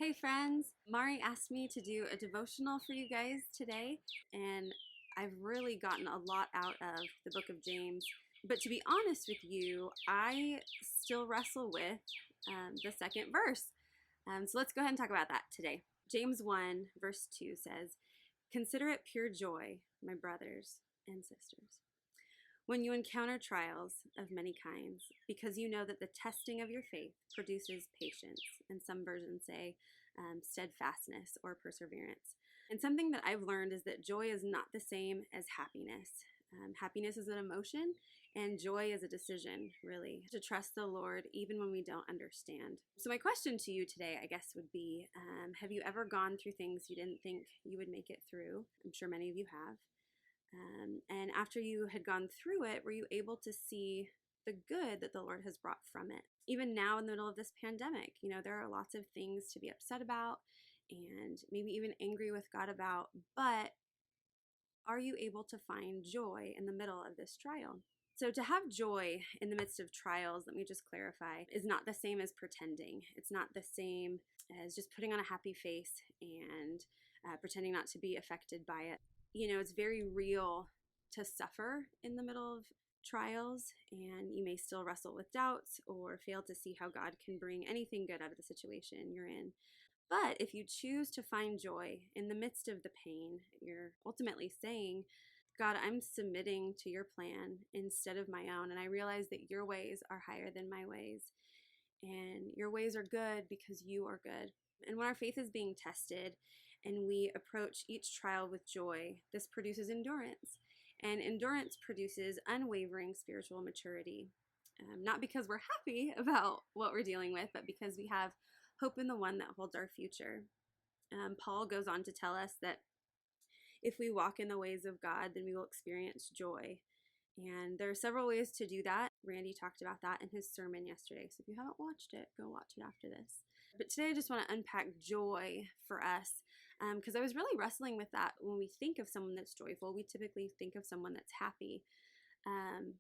Hey friends, Mari asked me to do a devotional for you guys today, and I've really gotten a lot out of the book of James. But to be honest with you, I still wrestle with the second verse. So let's go ahead and talk about that today. James 1, verse 2 says, "Consider it pure joy, my brothers and sisters, when you encounter trials of many kinds, because you know that the testing of your faith produces patience." And some versions say steadfastness or perseverance. And something that I've learned is that joy is not the same as happiness. Happiness is an emotion, and joy is a decision, really, to trust the Lord even when we don't understand. So, my question to you today, I guess, would be have you ever gone through things you didn't think you would make it through? I'm sure many of you have. And after you had gone through it, were you able to see the good that the Lord has brought from it? Even now, in the middle of this pandemic, there are lots of things to be upset about and maybe even angry with God about, but are you able to find joy in the middle of this trial? So, to have joy in the midst of trials, let me just clarify, is not the same as pretending. It's not the same as just putting on a happy face and pretending not to be affected by it. It's very real to suffer in the middle of trials, and you may still wrestle with doubts or fail to see how God can bring anything good out of the situation you're in. But if you choose to find joy in the midst of the pain, you're ultimately saying, God, I'm submitting to your plan instead of my own, and I realize that your ways are higher than my ways, and your ways are good because you are good. And when our faith is being tested and we approach each trial with joy, this produces endurance. And endurance produces unwavering spiritual maturity. Not because we're happy about what we're dealing with, but because we have hope in the one that holds our future. Paul goes on to tell us that if we walk in the ways of God, then we will experience joy. And there are several ways to do that. Randy talked about that in his sermon yesterday. So if you haven't watched it, go watch it after this. But today I just want to unpack joy for us because I was really wrestling with that. When we think of someone that's joyful, we typically think of someone that's happy. And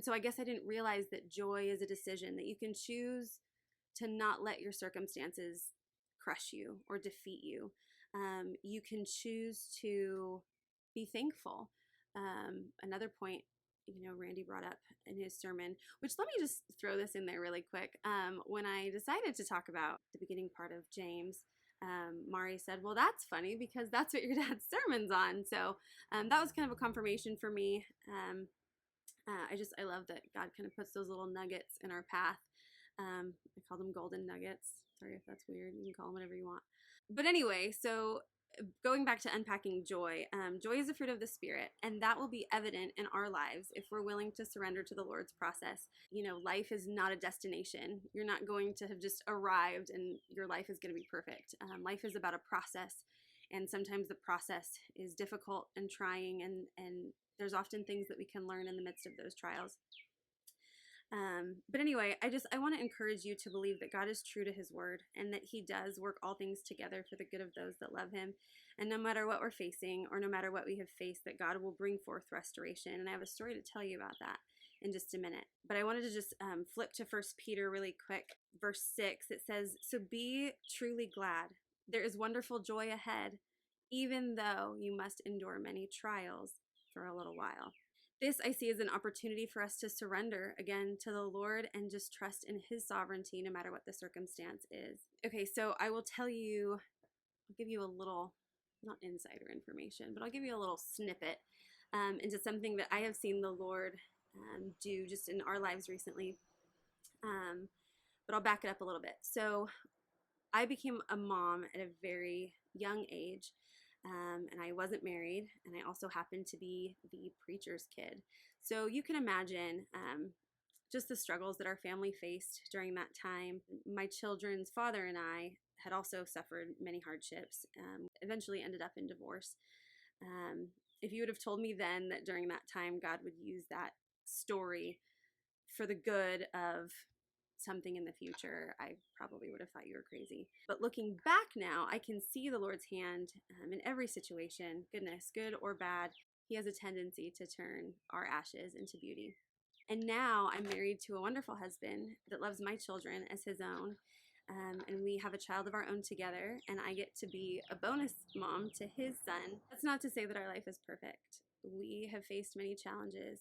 so I guess I didn't realize that joy is a decision, that you can choose to not let your circumstances crush you or defeat you. You can choose to be thankful. Another point, Randy brought up in his sermon, which let me just throw this in there really quick. When I decided to talk about the beginning part of James, Mari said, well, that's funny because that's what your dad's sermon's on. So that was kind of a confirmation for me. I love that God kind of puts those little nuggets in our path. I call them golden nuggets. Sorry if that's weird. You can call them whatever you want. But anyway, so going back to unpacking joy, joy is a fruit of the Spirit, and that will be evident in our lives if we're willing to surrender to the Lord's process. Life is not a destination. You're not going to have just arrived and your life is going to be perfect. Life is about a process, and sometimes the process is difficult and trying, and there's often things that we can learn in the midst of those trials. But anyway, I want to encourage you to believe that God is true to his word and that he does work all things together for the good of those that love him. And no matter what we're facing or no matter what we have faced, that God will bring forth restoration. And I have a story to tell you about that in just a minute. But I wanted to just flip to 1 Peter really quick, verse 6. It says, "So be truly glad. There is wonderful joy ahead, even though you must endure many trials for a little while." This I see as an opportunity for us to surrender again to the Lord and just trust in his sovereignty no matter what the circumstance is. Okay, so I will tell you, I'll give you a little, not insider information, but I'll give you a little snippet into something that I have seen the Lord do just in our lives recently. But I'll back it up a little bit. So I became a mom at a very young age. And I wasn't married, and I also happened to be the preacher's kid. So you can imagine just the struggles that our family faced during that time. My children's father and I had also suffered many hardships, eventually ended up in divorce. If you would have told me then that during that time God would use that story for the good of something in the future, I probably would have thought you were crazy. But looking back now, I can see the Lord's hand in every situation, goodness, good or bad. He has a tendency to turn our ashes into beauty. And now I'm married to a wonderful husband that loves my children as his own. and we have a child of our own together, and I get to be a bonus mom to his son. That's not to say that our life is perfect. We have faced many challenges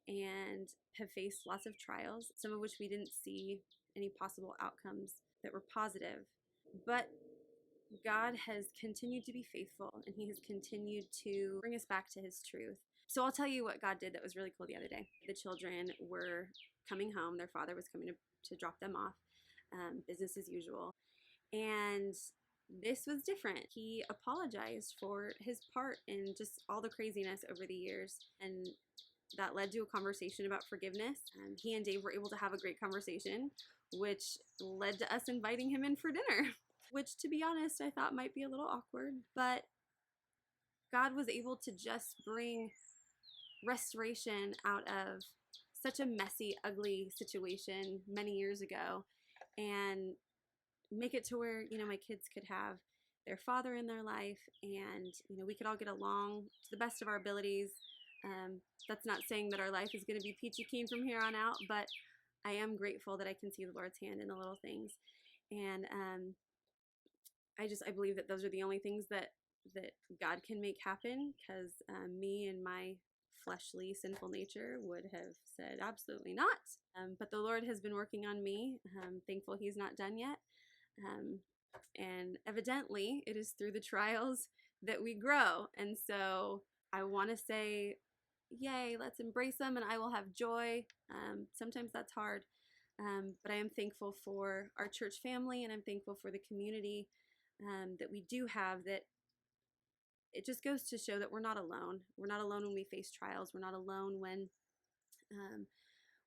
and have faced lots of trials, some of which we didn't see any possible outcomes that were positive. But God has continued to be faithful, and He has continued to bring us back to His truth. So I'll tell you what God did that was really cool the other day. The children were coming home. Their father was coming to drop them off, business as usual. And this was different. He apologized for his part in just all the craziness over the years. And that led to a conversation about forgiveness. He and Dave were able to have a great conversation, which led to us inviting him in for dinner, which, to be honest, I thought might be a little awkward. But God was able to just bring restoration out of such a messy, ugly situation many years ago, and make it to where, my kids could have their father in their life, and, we could all get along to the best of our abilities. That's not saying that our life is going to be peachy keen from here on out, but I am grateful that I can see the Lord's hand in the little things. And I believe that those are the only things that God can make happen, because me and my fleshly, sinful nature would have said absolutely not. But the Lord has been working on me. I'm thankful He's not done yet. And evidently, it is through the trials that we grow. And so I want to say, yay, let's embrace them, and I will have joy. Sometimes that's hard. But I am thankful for our church family, and I'm thankful for the community that we do have, that it just goes to show that we're not alone. We're not alone when we face trials. We're not alone when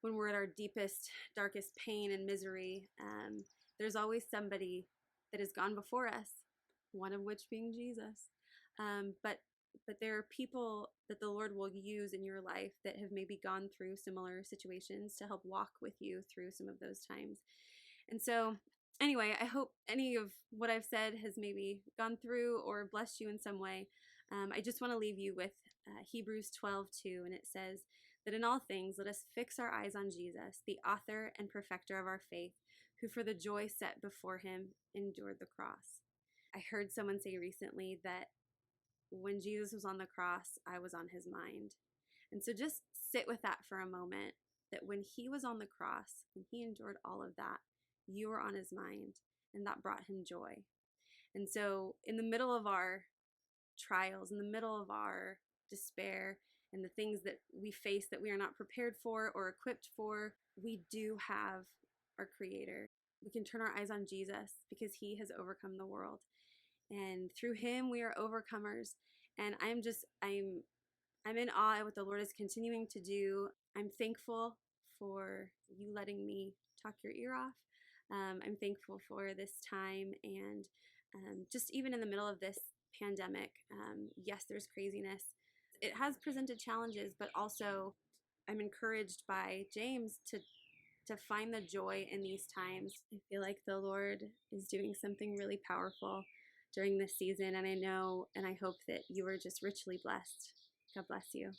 we're at our deepest, darkest pain and misery. There's always somebody that has gone before us, one of which being Jesus. But there are people that the Lord will use in your life that have maybe gone through similar situations to help walk with you through some of those times. And so, anyway, I hope any of what I've said has maybe gone through or blessed you in some way. I just want to leave you with Hebrews 12:2, and it says that in all things, let us fix our eyes on Jesus, the author and perfecter of our faith, who for the joy set before Him endured the cross. I heard someone say recently that when Jesus was on the cross, I was on His mind. And so just sit with that for a moment, that when He was on the cross, when He endured all of that, you were on His mind, and that brought Him joy. And so in the middle of our trials, in the middle of our despair, and the things that we face that we are not prepared for or equipped for, we do have our Creator. We can turn our eyes on Jesus, because He has overcome the world. And through Him, we are overcomers. And I'm in awe at what the Lord is continuing to do. I'm thankful for you letting me talk your ear off. I'm thankful for this time, and just even in the middle of this pandemic, yes, there's craziness. It has presented challenges, but also I'm encouraged by James to find the joy in these times. I feel like the Lord is doing something really powerful during this season, and I know and I hope that you are just richly blessed. God bless you.